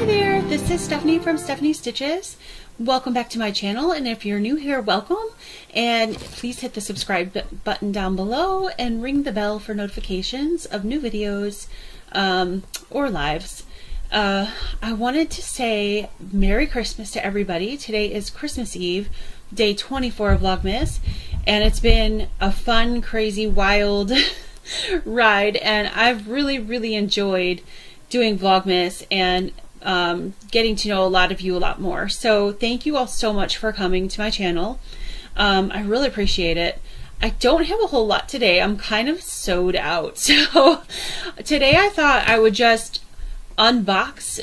Hi there, this is Stephanie from Stephanie Stitches. Welcome back to my channel, and if you're new here, welcome, and please hit the subscribe button down below and ring the bell for notifications of new videos or lives. I wanted to say Merry Christmas to everybody. Today is Christmas Eve, day 24 of Vlogmas, and it's been a fun, crazy, wild ride, and I've really enjoyed doing Vlogmas and getting to know a lot of you a lot more. So thank you all so much for coming to my channel. I really appreciate it. I don't have a whole lot today. I'm kind of sewed out. So today I thought I would just unbox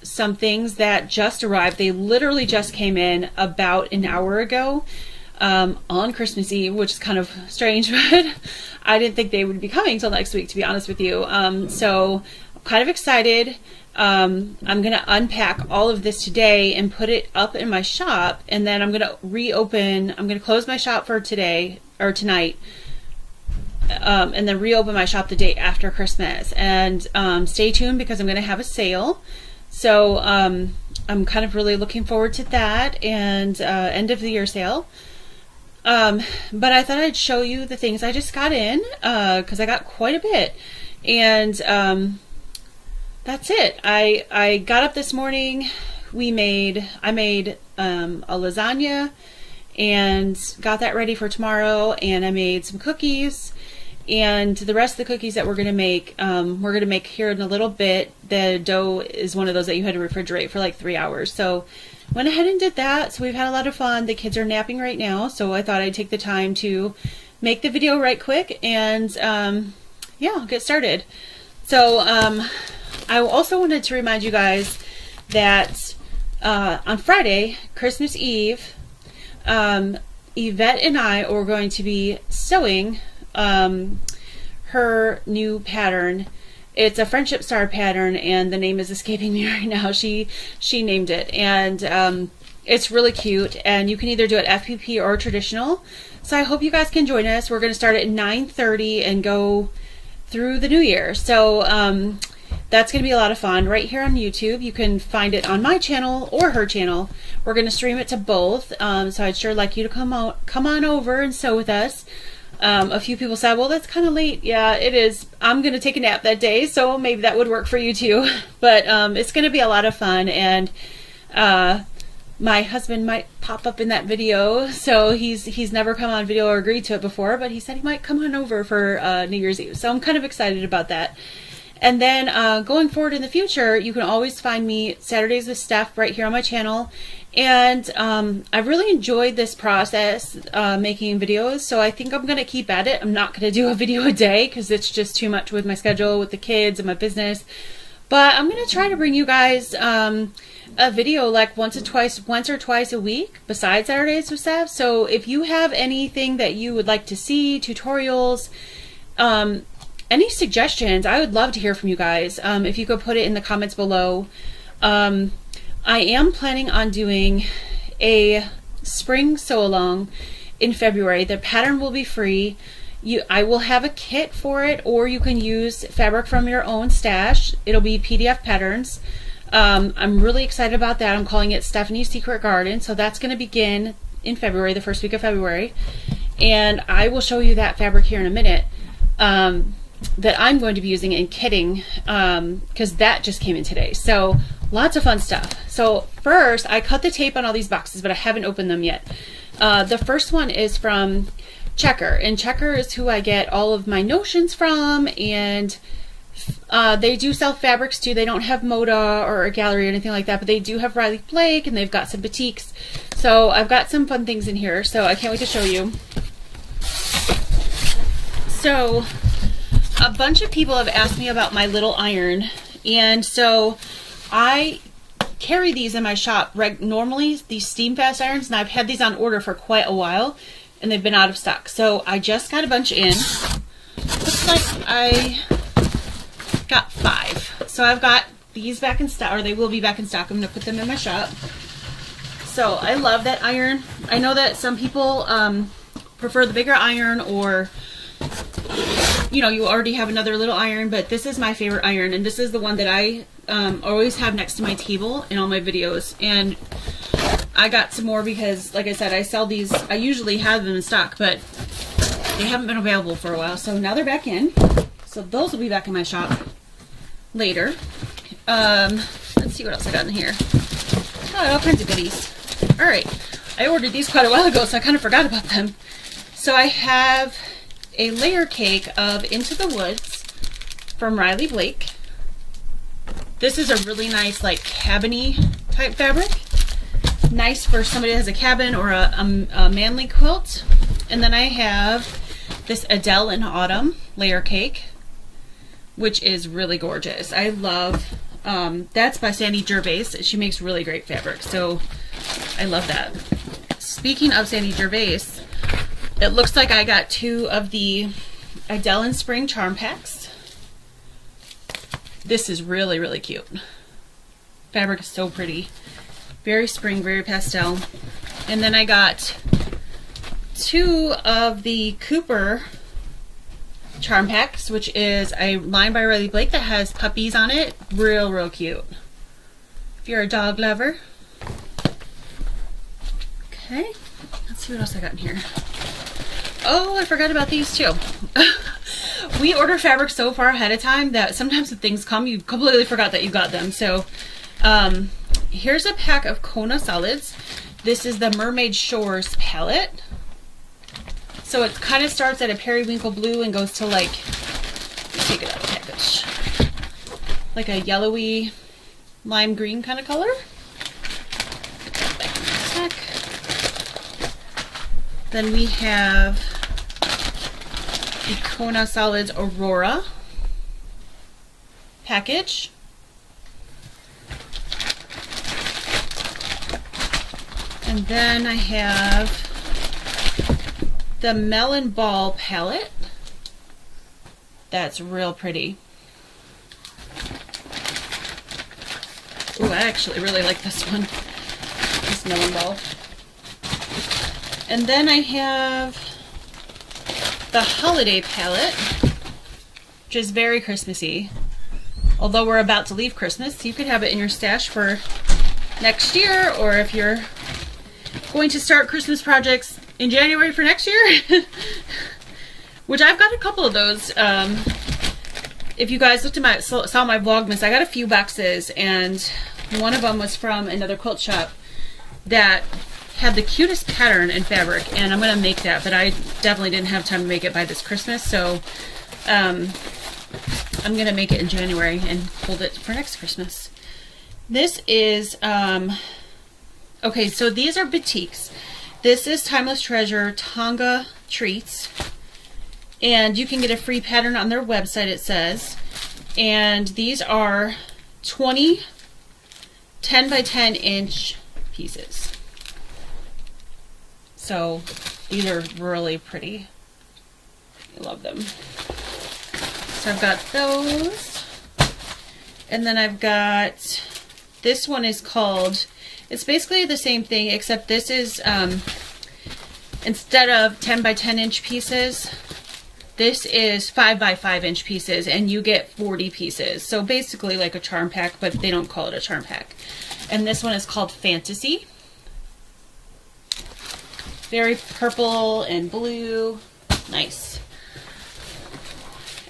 some things that just arrived. They literally just came in about an hour ago on Christmas Eve, which is kind of strange, but I didn't think they would be coming till next week, to be honest with you. So I'm kind of excited. I'm going to unpack all of this today and put it up in my shop, and then I'm going to close my shop for today or tonight, and then reopen my shop the day after Christmas. And stay tuned because I'm going to have a sale. So I'm kind of really looking forward to that, and end of the year sale. But I thought I'd show you the things I just got in, because I got quite a bit. And that's it. I got up this morning. I made a lasagna and got that ready for tomorrow, and I made some cookies, and the rest of the cookies that we're gonna make here in a little bit. The dough is one of those that you had to refrigerate for like 3 hours, so went ahead and did that. So we've had a lot of fun. The kids are napping right now, so I thought I'd take the time to make the video right quick, and yeah, I'll get started. So I also wanted to remind you guys that on Friday, Christmas Eve, Yvette and I are going to be sewing her new pattern. It's a friendship star pattern, and the name is escaping me right now. She named it, and it's really cute, and you can either do it FPP or traditional. So I hope you guys can join us. We're going to start at 9:30 and go through the new year. So that's going to be a lot of fun right here on YouTube. You can find it on my channel or her channel. We're going to stream it to both. So I'd sure like you to come on over and sew with us. A few people said, well, that's kind of late. Yeah, it is. I'm going to take a nap that day, so maybe that would work for you too. But it's going to be a lot of fun, and my husband might pop up in that video. So he's never come on video or agreed to it before, but he said he might come on over for New Year's Eve. So I'm kind of excited about that. And then going forward in the future, you can always find me Saturdays with Steph right here on my channel. And I've really enjoyed this process, making videos, so I think I'm going to keep at it. I'm not going to do a video a day because it's just too much with my schedule, with the kids and my business. But I'm going to try to bring you guys a video like once or twice a week besides Saturdays with Steph. So if you have anything that you would like to see, tutorials, any suggestions, I would love to hear from you guys. If you could put it in the comments below. I am planning on doing a spring sew-along in February. The pattern will be free. I will have a kit for it, or you can use fabric from your own stash. It'll be PDF patterns. I'm really excited about that. I'm calling it Stephanie's Secret Garden. So that's going to begin in February, the first week of February. And I will show you that fabric here in a minute. That I'm going to be using in kitting, because that just came in today. So lots of fun stuff. So first, I cut the tape on all these boxes, but I haven't opened them yet. The first one is from Checker, and Checker is who I get all of my notions from, and they do sell fabrics too. They don't have Moda or a gallery or anything like that, but they do have Riley Blake, and they've got some boutiques. So I've got some fun things in here, so I can't wait to show you. So a bunch of people have asked me about my little iron, and so I carry these in my shop normally, these steam fast irons, and I've had these on order for quite a while, and they've been out of stock. So I just got a bunch in. Looks like I got 5. So I've got these back in stock, or they will be back in stock. I'm going to put them in my shop. So I love that iron. I know that some people prefer the bigger iron, or you know, you already have another little iron, but this is my favorite iron, and this is the one that I always have next to my table in all my videos. And I got some more because, like I said, I sell these. I usually have them in stock, but they haven't been available for a while, so now they're back in. So those will be back in my shop later. Let's see what else I got in here. Oh, all kinds of goodies. All right, I ordered these quite a while ago, so I kind of forgot about them. So I have a layer cake of Into the Woods from Riley Blake. This is a really nice, like, cabin-y type fabric. Nice for somebody that has a cabin or a manly quilt. And then I have this Adele in Autumn layer cake, which is really gorgeous. I love, that's by Sandy Gervais. She makes really great fabric, so I love that. Speaking of Sandy Gervais, it looks like I got 2 of the Adele in Spring charm packs. This is really, really cute. Fabric is so pretty. Very spring, very pastel. And then I got 2 of the Cooper charm packs, which is a line by Riley Blake that has puppies on it. Real, real cute. If you're a dog lover. Okay, let's see what else I got in here. Oh, I forgot about these too. We order fabric so far ahead of time that sometimes when things come, you completely forgot that you got them. So here's a pack of Kona solids. This is the Mermaid Shores palette. So it kind of starts at a periwinkle blue and goes to, like, take it out of the package, like a yellowy lime green kind of color. Put that back in the pack. Then we have the Kona Solids Aurora package. And then I have the Melon Ball palette. That's real pretty. Ooh, I actually really like this one. This Melon Ball. And then I have the Holiday palette, which is very Christmassy. Although we're about to leave Christmas, you could have it in your stash for next year, or if you're going to start Christmas projects in January for next year. Which I've got a couple of those. If you guys looked at my, saw my Vlogmas, I got a few boxes, and one of them was from another quilt shop that had the cutest pattern and fabric, and I'm gonna make that, but I definitely didn't have time to make it by this Christmas, so I'm gonna make it in January and hold it for next Christmas. This is okay, so these are batiks. This is Timeless Treasure Tonga Treats, and you can get a free pattern on their website, it says. And these are 20 10 by 10 inch pieces. So these are really pretty. I love them. So I've got those. And then I've got, this one is called, it's basically the same thing, except this is, instead of 10 by 10 inch pieces, this is 5 by 5 inch pieces, and you get 40 pieces. So basically like a charm pack, but they don't call it a charm pack. And this one is called Fantasy. Very purple and blue. Nice.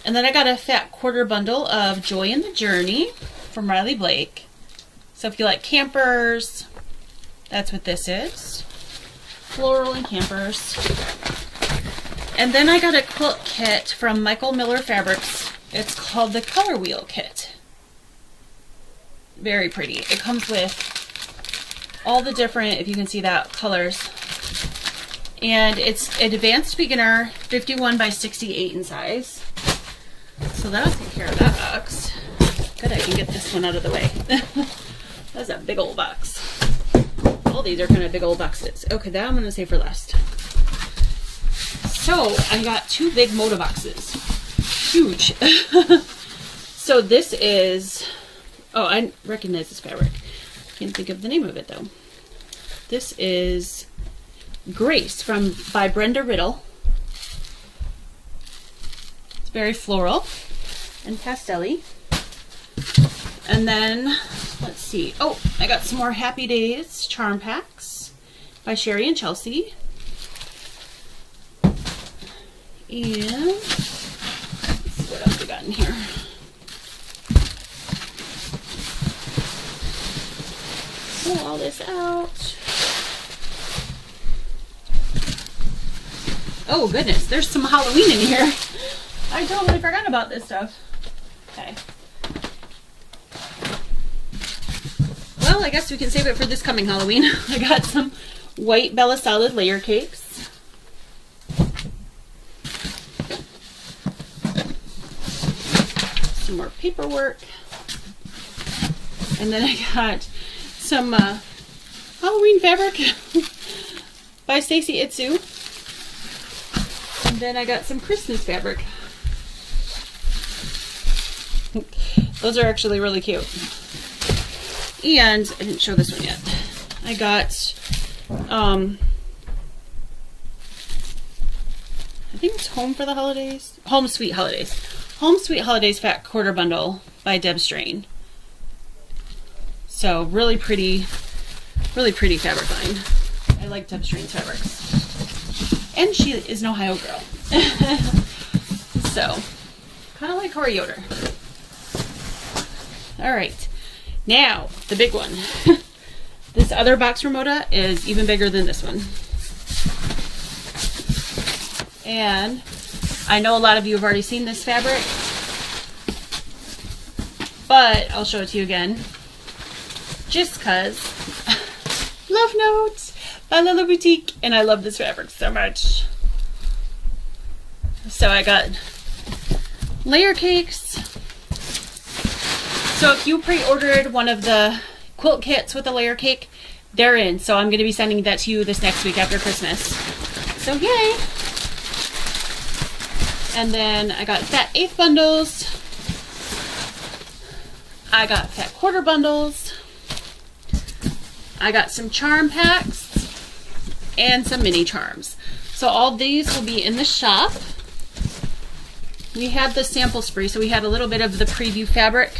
And then I got a fat quarter bundle of Joy in the Journey from Riley Blake. So if you like campers, that's what this is. Floral and campers. And then I got a quilt kit from Michael Miller Fabrics. It's called the Color Wheel Kit. Very pretty. It comes with all the different, if you can see that, colors. And it's an advanced beginner, 51 by 68 in size. So that'll take care of that box. Good, I can get this one out of the way. That's a big old box. All these are kind of big old boxes. Okay, that I'm going to save for last. So I got 2 big Moda boxes. Huge. So this is, oh, I recognize this fabric. Can't think of the name of it though. This is Grace by Brenda Riddle. It's very floral and pastel-y. And then, let's see. Oh, I got some more Happy Days charm packs by Sherry and Chelsea. And let's see what else we got in here. Pull all this out. Oh goodness, there's some Halloween in here. I totally forgot about this stuff. Okay. Well, I guess we can save it for this coming Halloween. I got some white Bella Salad layer cakes. Some more paperwork. And then I got some Halloween fabric by Stacy Itsu. And then I got some Christmas fabric. Those are actually really cute. And I didn't show this one yet. I got, I think it's Home for the Holidays. Home Sweet Holidays. Home Sweet Holidays Fat Quarter Bundle by Deb Strain. So really pretty fabric line. I like Deb Strain's fabrics. And she is an Ohio girl. So, kind of like Corey Yoder. Alright. Now, the big one. This other box Ramota is even bigger than this one. And I know a lot of you have already seen this fabric, but I'll show it to you again. Just because. Love Note by Lila Boutique, and I love this fabric so much. So I got layer cakes. So if you pre-ordered one of the quilt kits with a layer cake, they're in. So I'm going to be sending that to you this next week after Christmas. So yay! And then I got fat eighth bundles. I got fat quarter bundles. I got some charm packs and some mini charms. So all these will be in the shop. We had the sample spree, so we had a little bit of the preview fabric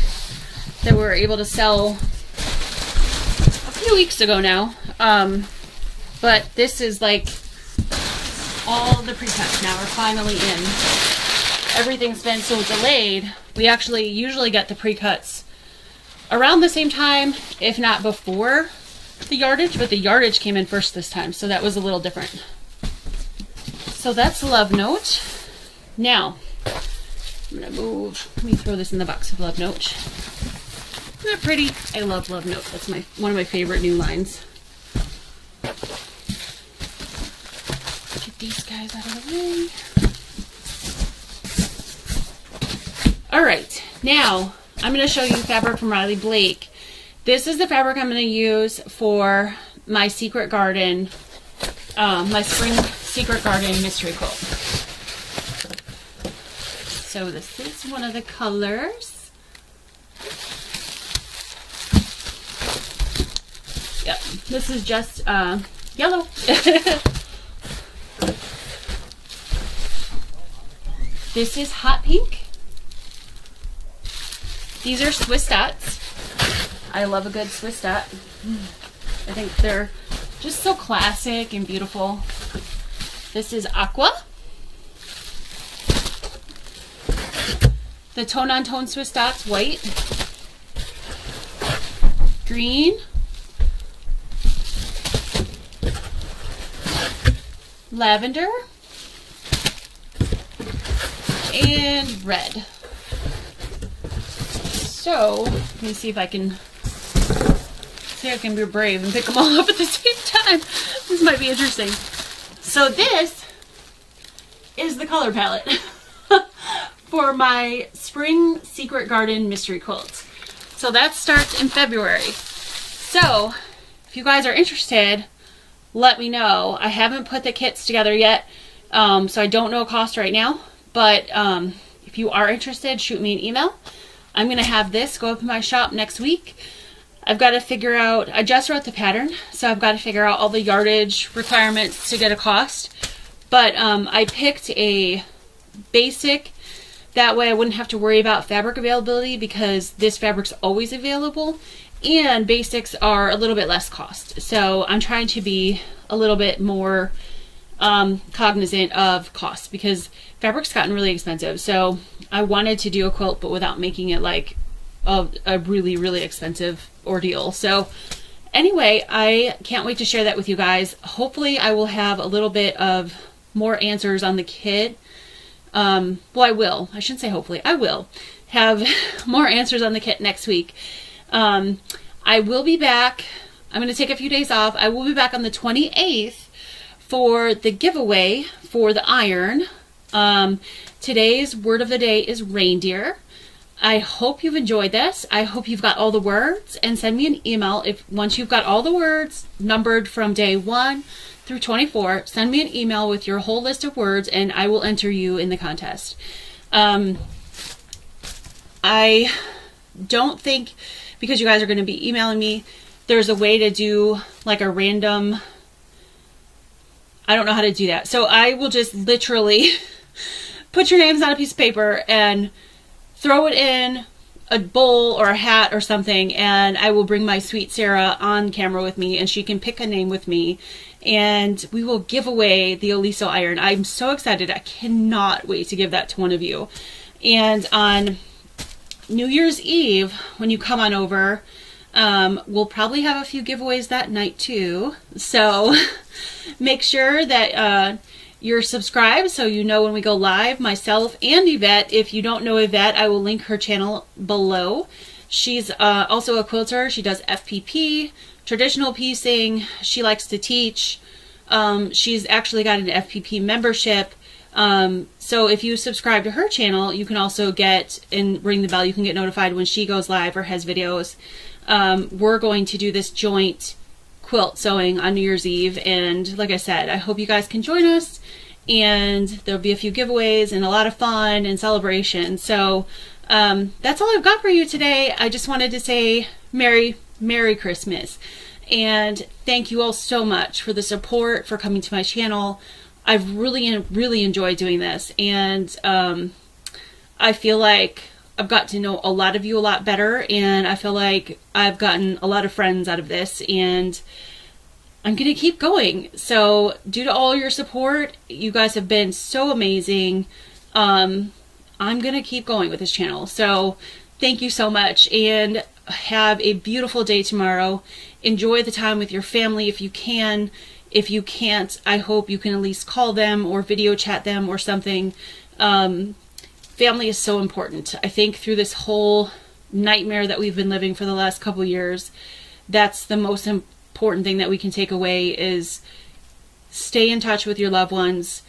that we were able to sell a few weeks ago now. But this is like all the pre-cuts now are finally in. Everything's been so delayed. We actually usually get the pre-cuts around the same time, if not before the yardage, but the yardage came in first this time, so that was a little different. So that's Love Note. Now, I'm gonna move, let me throw this in the box of Love Note. Isn't that pretty? I love Love Note. That's one of my favorite new lines. Get these guys out of the way. Alright, now I'm going to show you fabric from Riley Blake. This is the fabric I'm going to use for my Secret Garden, my Spring Secret Garden Mystery Quilt. So this is one of the colors. Yep, this is just yellow. This is hot pink. These are Swiss dots. I love a good Swiss dot. I think they're just so classic and beautiful. This is aqua. The tone-on-tone Swiss dots, white. Green. Lavender. And red. So, let me see if I can be brave and pick them all up at the same time. This might be interesting. So this is the color palette for my Spring Secret Garden Mystery Quilt. So that starts in February. So, if you guys are interested, let me know. I haven't put the kits together yet, so I don't know cost right now. But if you are interested, shoot me an email. I'm going to have this go up in my shop next week. I've got to figure out, I just wrote the pattern, so I've got to figure out all the yardage requirements to get a cost. But I picked a basic That way I wouldn't have to worry about fabric availability, because this fabric's always available, and basics are a little bit less cost. So I'm trying to be a little bit more cognizant of cost, because fabric's gotten really expensive. So I wanted to do a quilt, but without making it like a really, really expensive ordeal. So anyway, I can't wait to share that with you guys. Hopefully I will have a little bit of more answers on the kit. Well, I will. I shouldn't say hopefully. I will have more answers on the kit next week. I will be back. I'm going to take a few days off. I will be back on the 28th for the giveaway for the iron. Today's word of the day is reindeer. I hope you've enjoyed this. I hope you've got all the words, and send me an email if once you've got all the words numbered from day 1 through 24, send me an email with your whole list of words and I will enter you in the contest. I don't think, because you guys are going to be emailing me, there's a way to do like a random, I don't know how to do that. So I will just literally put your names on a piece of paper and throw it in a bowl or a hat or something, and I will bring my sweet Sarah on camera with me, and she can pick a name with me, and we will give away the Oliso iron. I'm so excited. I cannot wait to give that to one of you. And on New Year's Eve, when you come on over, we'll probably have a few giveaways that night too. So make sure that you're subscribed so you know when we go live. Myself and Yvette. If you don't know Yvette, I will link her channel below. She's also a quilter. She does FPP, traditional piecing. She likes to teach. She's actually got an FPP membership. So if you subscribe to her channel, you can also get, and ring the bell, you can get notified when she goes live or has videos. We're going to do this joint quilt sewing on New Year's Eve, and like I said, I hope you guys can join us, and there'll be a few giveaways and a lot of fun and celebration. So that's all I've got for you today. I just wanted to say Merry Christmas, and thank you all so much for the support, for coming to my channel. I've really enjoyed doing this, and I feel like I've got to know a lot of you a lot better, and I feel like I've gotten a lot of friends out of this, and I'm going to keep going. So due to all your support, you guys have been so amazing. I'm going to keep going with this channel. So thank you so much, and have a beautiful day tomorrow. Enjoy the time with your family if you can. If you can't, I hope you can at least call them or video chat them or something. Family is so important. I think through this whole nightmare that we've been living for the last couple years, that's the most important thing that we can take away, is stay in touch with your loved ones.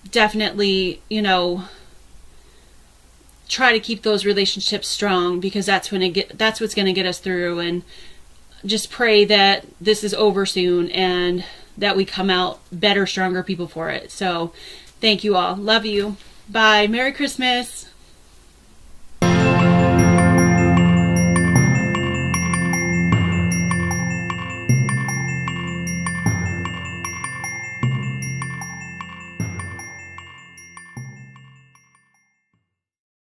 Definitely, you know, try to keep those relationships strong, because that's what's going to get us through. And just pray that this is over soon and that we come out better, stronger people for it. So thank you all. Love you. Bye. Merry Christmas.